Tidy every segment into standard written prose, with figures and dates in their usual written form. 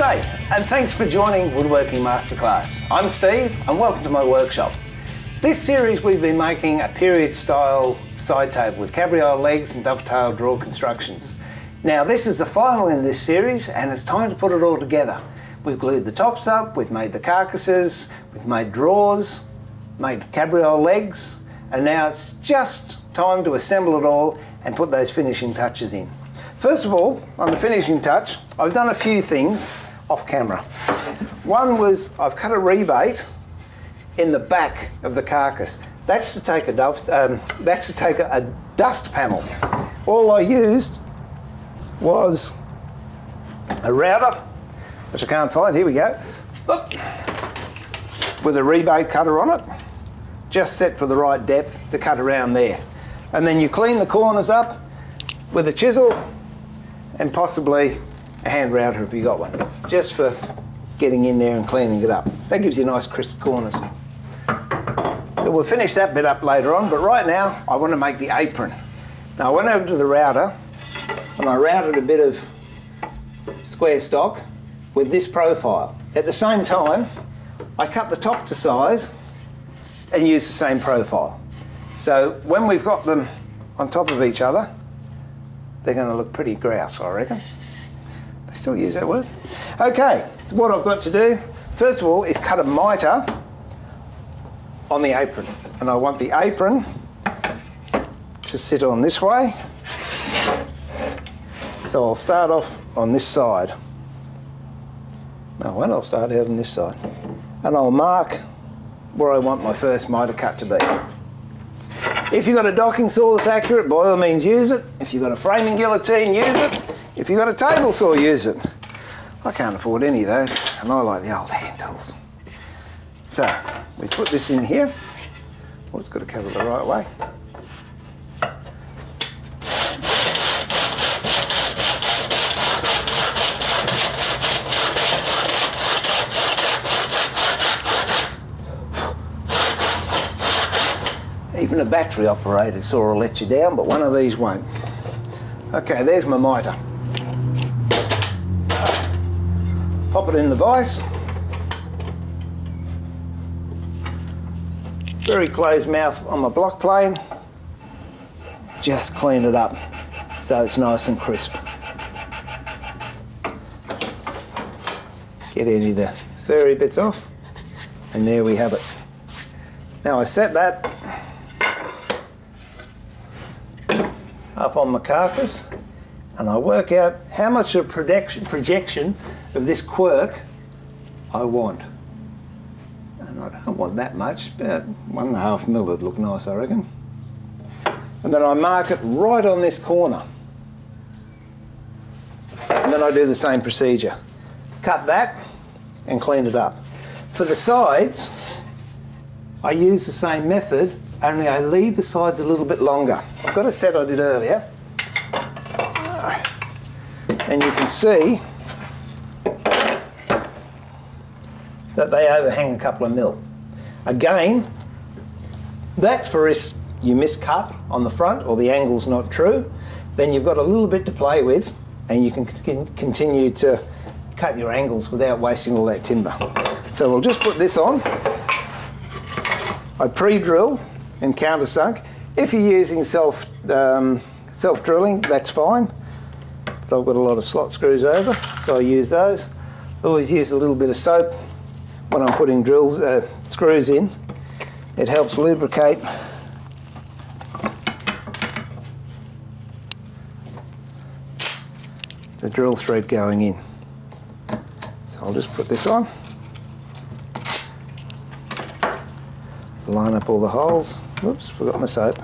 G'day, and thanks for joining Woodworking Masterclass. I'm Steve, and welcome to my workshop. This series we've been making a period style side table with cabriole legs and dovetail drawer constructions. Now this is the final in this series and it's time to put it all together. We've glued the tops up, we've made the carcasses, we've made drawers, made cabriole legs, and now it's just time to assemble it all and put those finishing touches in. First of all, on the finishing touch, I've done a few things off camera. One was I've cut a rebate in the back of the carcass. That's to take a dust panel. All I used was a router, which I can't find. Here we go. With a rebate cutter on it, just set for the right depth to cut around there. And then you clean the corners up with a chisel and possibly a hand router if you got one, just for getting in there and cleaning it up. That gives you nice crisp corners. So we'll finish that bit up later on, but right now I want to make the apron. Now I went over to the router and I routed a bit of square stock with this profile. At the same time, I cut the top to size and used the same profile. So when we've got them on top of each other, they're going to look pretty grouse, I reckon. They still use that word? Okay, so what I've got to do, first of all, is cut a mitre on the apron. And I want the apron to sit on this way. So I'll start off on this side. No, I'll start out on this side. And I'll mark where I want my first mitre cut to be. If you've got a docking saw that's accurate, by all means use it. If you've got a framing guillotine, use it. If you've got a table saw, use it. I can't afford any of those, and I like the old hand tools. So, we put this in here. Oh, it's got to cover the right way. Even a battery operated saw will let you down, but one of these won't. Okay, there's my mitre. Pop it in the vise. Very closed mouth on my block plane. Just clean it up so it's nice and crisp. Get any of the furry bits off, and there we have it. Now I set that up on my carcass and I work out how much of projection of this quirk I want. And I don't want that much, about 1.5 mil would look nice, I reckon. And then I mark it right on this corner. And then I do the same procedure. Cut that and clean it up. For the sides, I use the same method, only I leave the sides a little bit longer. I've got a set I did earlier. And you can see that they overhang a couple of mil. Again, that's for if you miscut on the front or the angle's not true, then you've got a little bit to play with and you can continue to cut your angles without wasting all that timber. So we'll just put this on. I pre-drill and countersunk. If you're using self-drilling, that's fine. But I've got a lot of slot screws over, so I use those. I always use a little bit of soap when I'm putting screws in. It helps lubricate the drill thread going in. So I'll just put this on. Line up all the holes. Whoops, forgot my soap.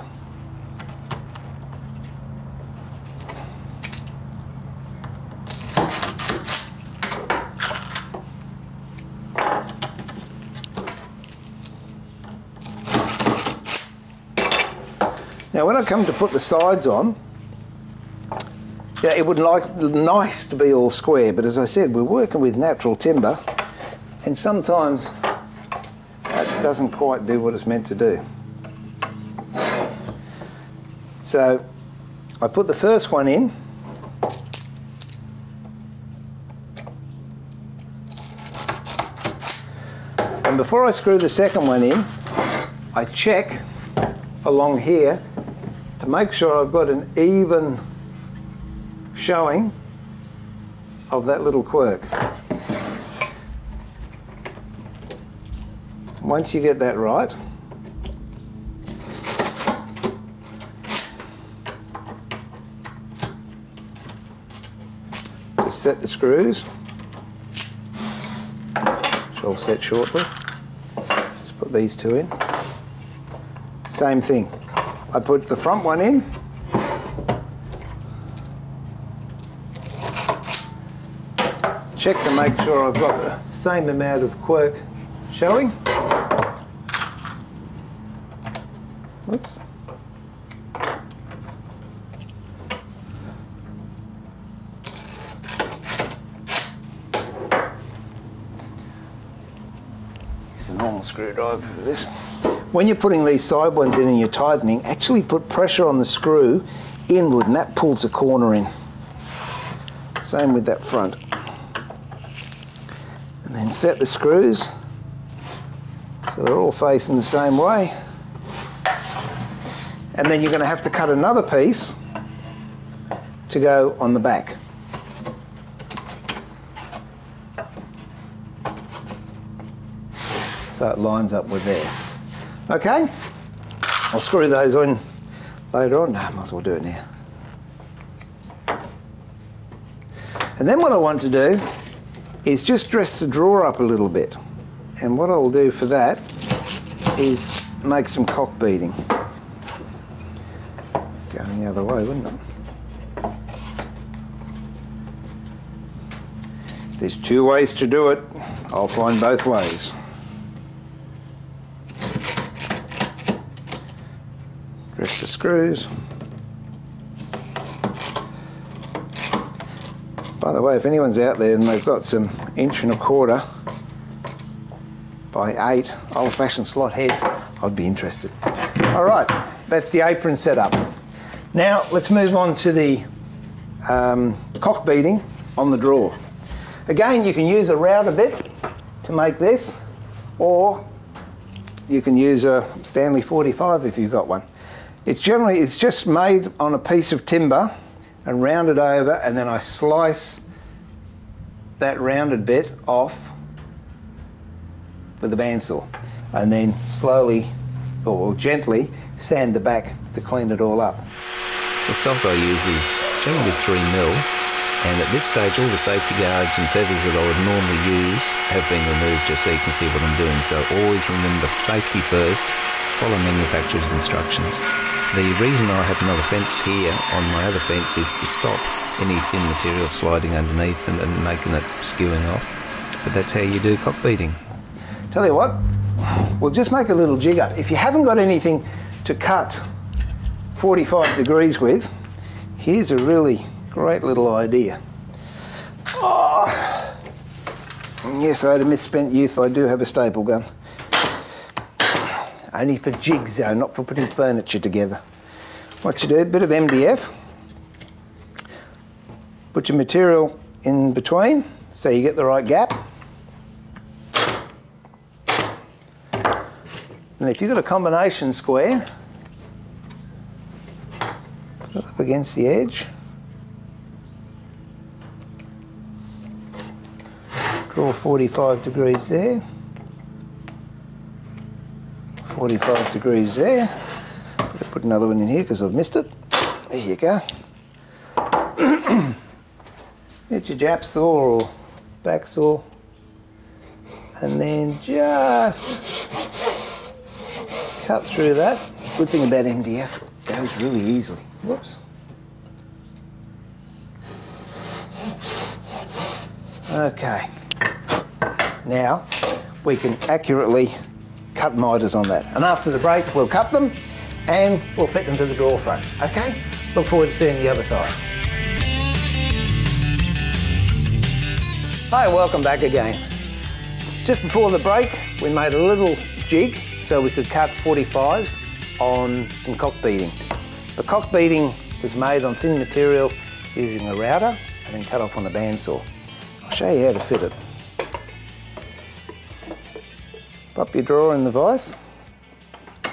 Now when I come to put the sides on, yeah, it would like nice to be all square, but as I said, we're working with natural timber and sometimes that doesn't quite do what it's meant to do. So I put the first one in before I screw the second one in, I check along here to make sure I've got an even showing of that little quirk. Once you get that right, just set the screws, which I'll set shortly. Just put these two in. Same thing. I put the front one in, check to make sure I've got the same amount of quirk showing. Oops. Use a normal screwdriver for this. When you're putting these side ones in and you're tightening, actually put pressure on the screw inward and that pulls the corner in. Same with that front. And then set the screws so they're all facing the same way. And then you're going to have to cut another piece to go on the back. So it lines up with there. Okay, I'll screw those in later on. No, I might as well do it now. And then what I want to do is just dress the drawer up a little bit. And what I'll do for that is make some cock beading. Going the other way, wouldn't it? There's two ways to do it. I'll find both ways. Dress the screws. By the way, if anyone's out there and they've got some 1¼ by 8 old-fashioned slot heads, I'd be interested. All right, that's the apron set up. Now let's move on to the cock beading on the drawer. Again, you can use a router bit to make this, or you can use a Stanley 45 if you've got one. It's just made on a piece of timber and rounded over, and then I slice that rounded bit off with a bandsaw, and then slowly or gently sand the back to clean it all up. The stock I use is generally 3mm, and at this stage all the safety guards and feathers that I would normally use have been removed, just so you can see what I'm doing. So always remember safety first, follow manufacturer's instructions. The reason I have another fence here on my other fence is to stop any thin material sliding underneath and making it skewing off. But that's how you do cock beading. Tell you what, we'll just make a little jig up. If you haven't got anything to cut 45 degrees with, here's a really great little idea. Oh, yes, I had a misspent youth. I do have a staple gun. Only for jigs though, not for putting furniture together. What you do, a bit of MDF, put your material in between so you get the right gap. And if you've got a combination square, put it up against the edge. Draw 45 degrees there. 45 degrees there. Put another one in here because I've missed it. There you go. Get your jap saw or back saw, and then just cut through that. Good thing about MDF, it goes really easily. Whoops. Okay. Now we can accurately cut miters on that. And after the break, we'll cut them and we'll fit them to the drawer front. Okay? Look forward to seeing the other side. Hi, welcome back again. Just before the break, we made a little jig so we could cut 45s on some cock beading. The cock beading was made on thin material using a router and then cut off on a bandsaw. I'll show you how to fit it. Pop your drawer in the vise. I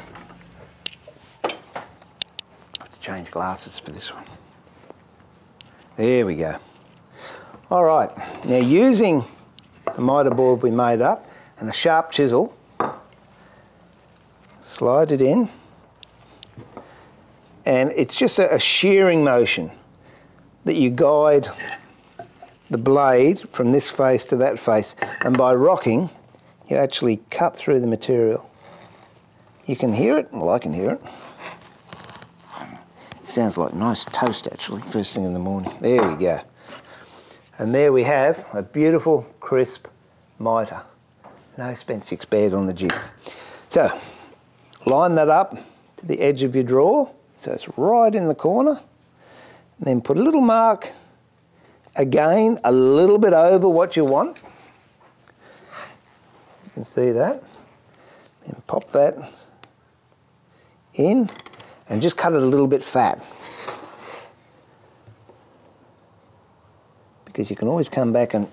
have to change glasses for this one. There we go. All right, now using the miter board we made up and a sharp chisel, slide it in, and it's just a shearing motion that you guide the blade from this face to that face, and by rocking you actually cut through the material. You can hear it, well I can hear it. Sounds like nice toast actually, first thing in the morning. There we go. And there we have a beautiful, crisp mitre. No spent 6 bad on the jig. So, line that up to the edge of your drawer, so it's right in the corner. And then put a little mark, again, a little bit over what you want. You can see that. Then pop that in and just cut it a little bit fat. Because you can always come back and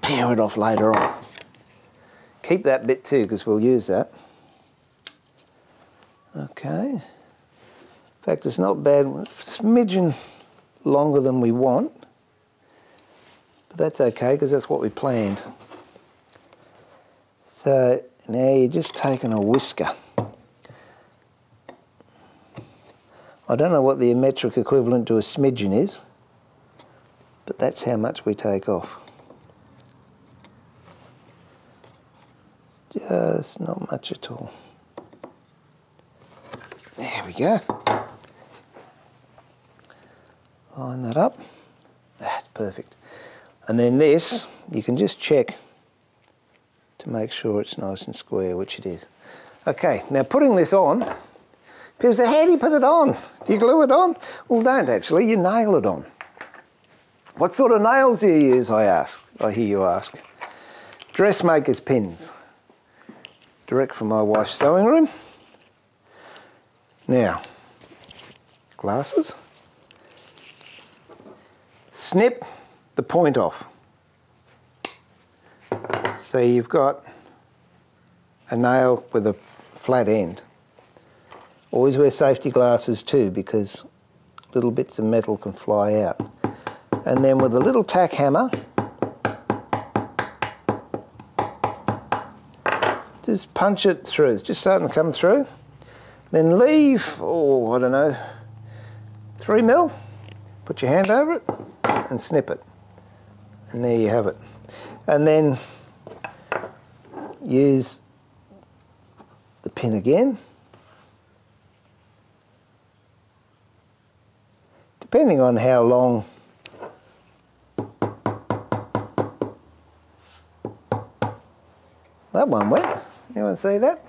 pare it off later on. Keep that bit too, because we'll use that. Okay. In fact, it's not bad. A smidgen longer than we want. But that's okay, because that's what we planned. So now you're just taking a whisker. I don't know what the metric equivalent to a smidgen is, but that's how much we take off. Just not much at all. There we go. Line that up. That's perfect. And then this, you can just check to make sure it's nice and square, which it is. Okay, now putting this on, people say, how do you put it on? Do you glue it on? Well, don't actually, you nail it on. What sort of nails do you use, I hear you ask. Dressmaker's pins. Direct from my wife's sewing room. Now, glasses. Snip the point off. So you've got a nail with a flat end. Always wear safety glasses too, because little bits of metal can fly out. And then with a little tack hammer, just punch it through. It's just starting to come through. Then leave, oh, I don't know, 3 mil. Put your hand over it and snip it. And there you have it. And then use the pin again. Depending on how long that one went. You want to see that?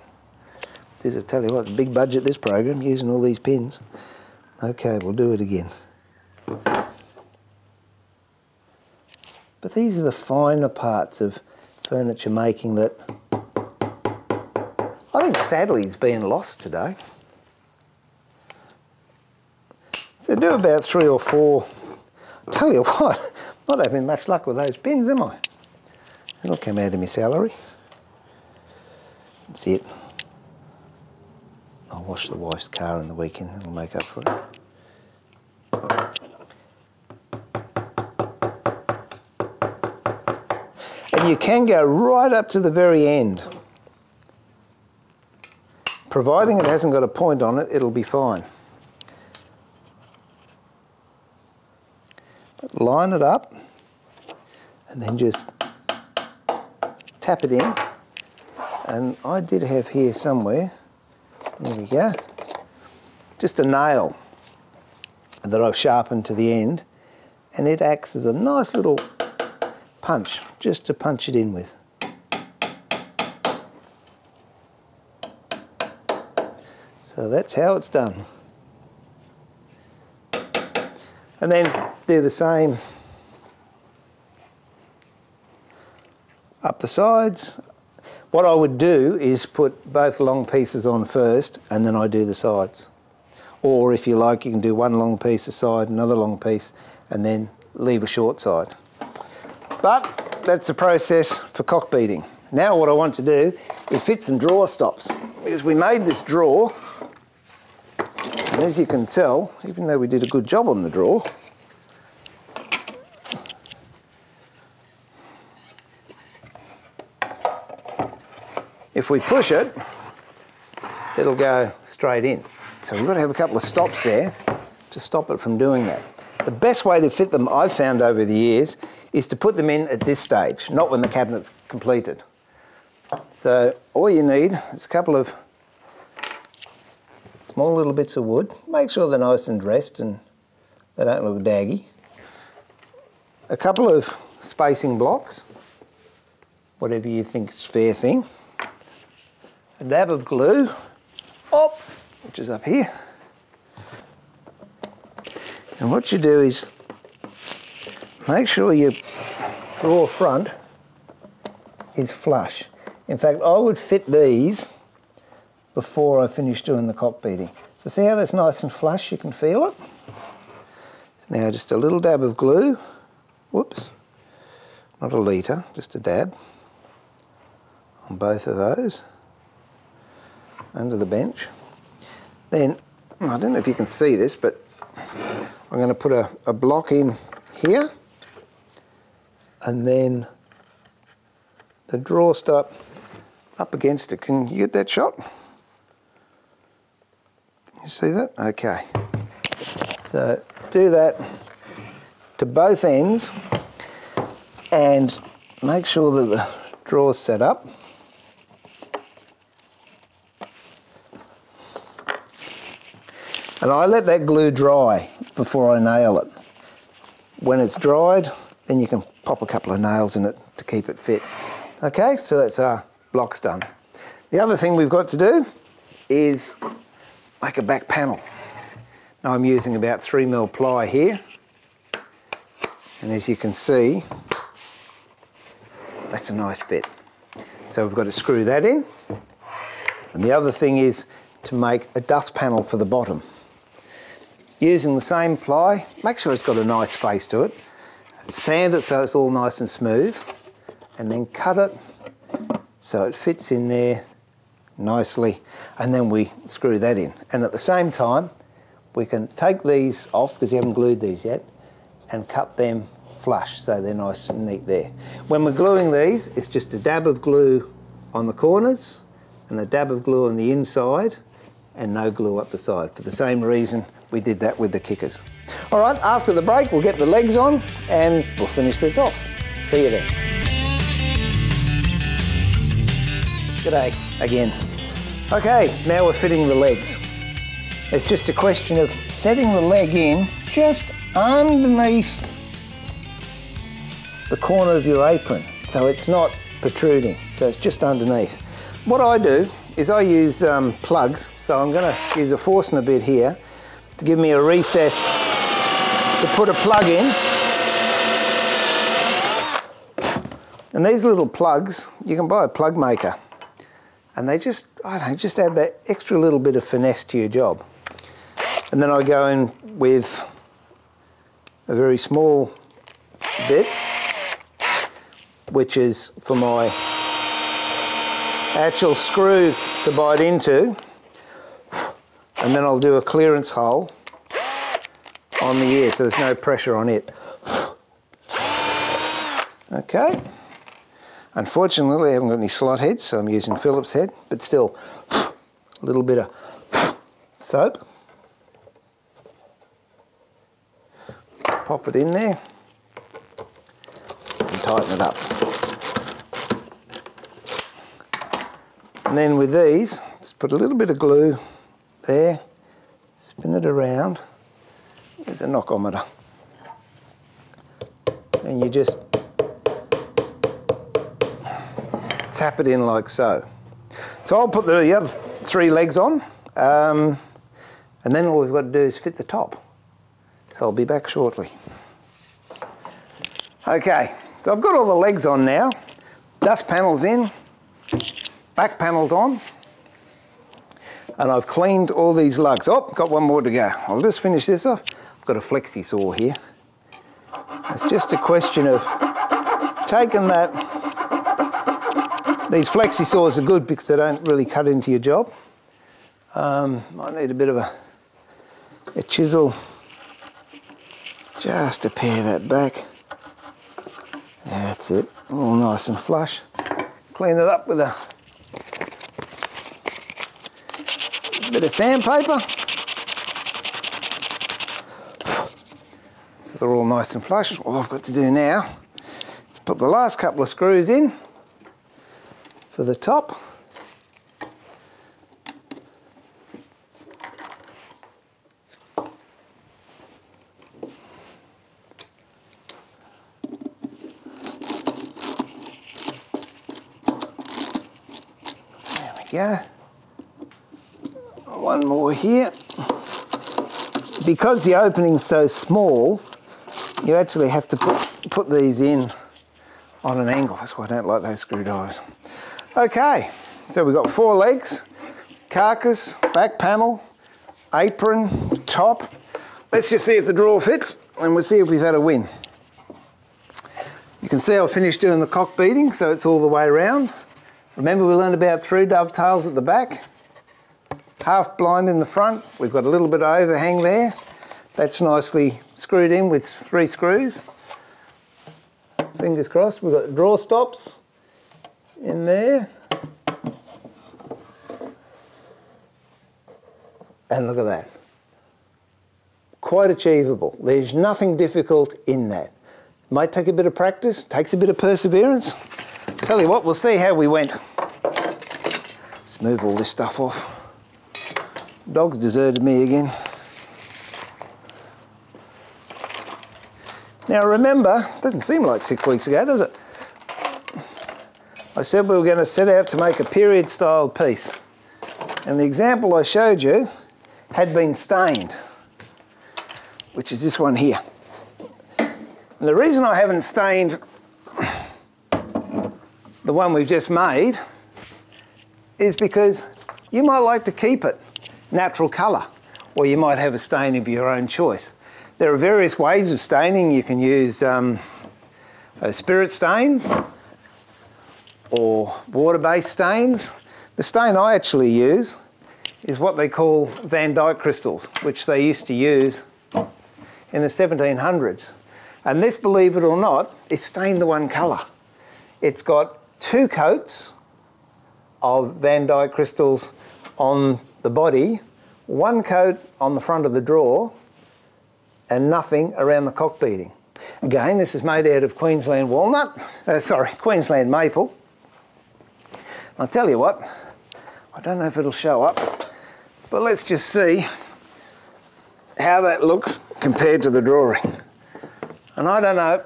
This will tell you what, it's a big budget, this program, using all these pins. Okay, we'll do it again. But these are the finer parts of furniture making that I think sadly is being lost today. So do about 3 or 4. I'll tell you what, I'm not having much luck with those pins, am I? It'll come out of my salary. That's it. I'll wash the wife's car in the weekend, it'll make up for it. And you can go right up to the very end. Providing it hasn't got a point on it, it'll be fine. But line it up and then just tap it in. And I did have here somewhere, there we go, just a nail that I've sharpened to the end, and it acts as a nice little punch, just to punch it in with. So that's how it's done. And then do the same up the sides. What I would do is put both long pieces on first, and then I do the sides. Or if you like, you can do one long piece aside, another long piece, and then leave a short side. But that's the process for cock beading. Now what I want to do we fit some drawer stops, because we made this drawer, and as you can tell, even though we did a good job on the drawer, if we push it, it'll go straight in. So we've got to have a couple of stops there to stop it from doing that. The best way to fit them, I've found over the years, is to put them in at this stage, not when the cabinet's completed. So all you need is a couple of small little bits of wood. Make sure they're nice and dressed and they don't look daggy. A couple of spacing blocks, whatever you think is a fair thing. A dab of glue, which is up here. And what you do is make sure your drawer front is flush. In fact, I would fit these before I finish doing the cock beading. So see how that's nice and flush, you can feel it? So now just a little dab of glue, whoops, not a litre, just a dab on both of those, under the bench. Then, I don't know if you can see this, but I'm going to put a block in here, and then the drawer stop up against it. Can you get that shot? You see that? Okay. So do that to both ends and make sure that the drawer's set up. And I let that glue dry before I nail it. When it's dried, then you can pop a couple of nails in it to keep it fit. Okay, so that's our blocks done. The other thing we've got to do is make a back panel. Now I'm using about 3mm ply here. And as you can see, that's a nice fit. So we've got to screw that in. And the other thing is to make a dust panel for the bottom. Using the same ply, make sure it's got a nice face to it. Sand it so it's all nice and smooth, and then cut it so it fits in there nicely, and then we screw that in. And at the same time, we can take these off, because you haven't glued these yet, and cut them flush so they're nice and neat there. When we're gluing these, it's just a dab of glue on the corners and a dab of glue on the inside, and no glue up the side, for the same reason we did that with the kickers. All right, after the break, we'll get the legs on and we'll finish this off. See you then. G'day again. Okay, now we're fitting the legs. It's just a question of setting the leg in just underneath the corner of your apron, so it's not protruding, so it's just underneath. What I do is I use plugs, so I'm going to use a Forstner bit here to give me a recess to put a plug in. And these little plugs, you can buy a plug maker, and they just, I don't know, just add that extra little bit of finesse to your job. And then I go in with a very small bit, which is for my actual screw to bite into, and then I'll do a clearance hole on the ear so there's no pressure on it. Okay, unfortunately I haven't got any slot heads, so I'm using Phillips head, but still a little bit of soap, pop it in there and tighten it up. And then with these, just put a little bit of glue there, spin it around. There's a knockometer. And you just tap it in like so. So I'll put the other 3 legs on, and then all we've got to do is fit the top. So I'll be back shortly. Okay, so I've got all the legs on now, dust panels in, back panels on, and I've cleaned all these lugs. Oh, got one more to go. I'll just finish this off. I've got a flexi saw here. It's just a question of taking that These flexi saws are good because they don't really cut into your job. Might need a bit of a chisel just to pare that back. That's it, all nice and flush. Clean it up with a bit of sandpaper. So they're all nice and flush. All I've got to do now is put the last couple of screws in for the top. Go. One more here. Because the opening's so small, you actually have to put these in on an angle. That's why I don't like those screwdrivers. Okay, so we've got 4 legs, carcass, back panel, apron, top. Let's just see if the drawer fits and we'll see if we've had a win. You can see I finished doing the cock beading, so it's all the way around. Remember we learned about through dovetails at the back, half blind in the front. We've got a little bit of overhang there. That's nicely screwed in with 3 screws. Fingers crossed. We've got drawer stops in there. And look at that. Quite achievable. There's nothing difficult in that. Might take a bit of practice, takes a bit of perseverance. Tell you what, we'll see how we went. Let's move all this stuff off. Dog's deserted me again. Now remember, it doesn't seem like 6 weeks ago, does it? I said we were going to set out to make a period style piece. And the example I showed you had been stained, which is this one here. And the reason I haven't stained the one we've just made is because you might like to keep it natural colour, or you might have a stain of your own choice. There are various ways of staining. You can use spirit stains or water-based stains. The stain I actually use is what they call Van Dyke crystals, which they used to use in the 1700s. And this, believe it or not, is stained the one colour. It's got 2 coats of Van Dyke crystals on the body, 1 coat on the front of the drawer, and nothing around the cock beading. Again, this is made out of Queensland walnut, Queensland maple. I'll tell you what, I don't know if it'll show up, but let's just see how that looks compared to the drawing. And I don't know,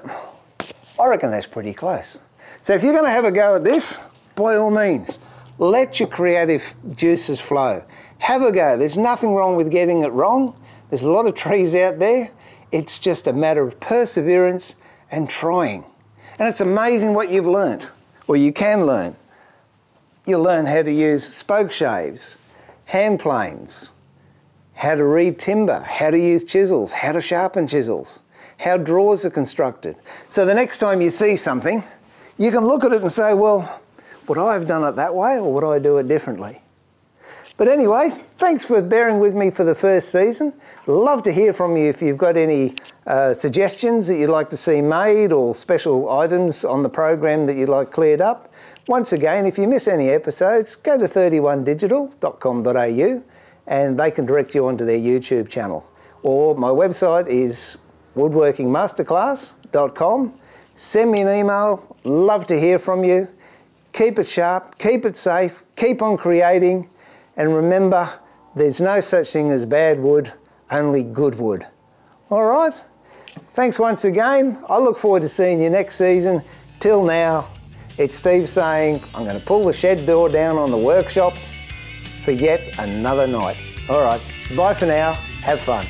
I reckon that's pretty close. So if you're going to have a go at this, by all means, let your creative juices flow. Have a go. There's nothing wrong with getting it wrong. There's a lot of trees out there. It's just a matter of perseverance and trying. And it's amazing what you've learnt, or you can learn. You'll learn how to use spoke shaves, hand planes, how to read timber, how to use chisels, how to sharpen chisels, how drawers are constructed. So the next time you see something, you can look at it and say, well, would I have done it that way or would I do it differently? But anyway, thanks for bearing with me for the first season. Love to hear from you if you've got any suggestions that you'd like to see made or special items on the program that you'd like cleared up. Once again, if you miss any episodes, go to 31digital.com.au and they can direct you onto their YouTube channel. Or my website is woodworkingmasterclass.com. Send me an email. Love to hear from you. Keep it sharp, keep it safe, keep on creating, and remember, there's no such thing as bad wood, only good wood. All right? Thanks once again. I look forward to seeing you next season. Till now, it's Steve saying, I'm going to pull the shed door down on the workshop for yet another night. All right, bye for now. Have fun.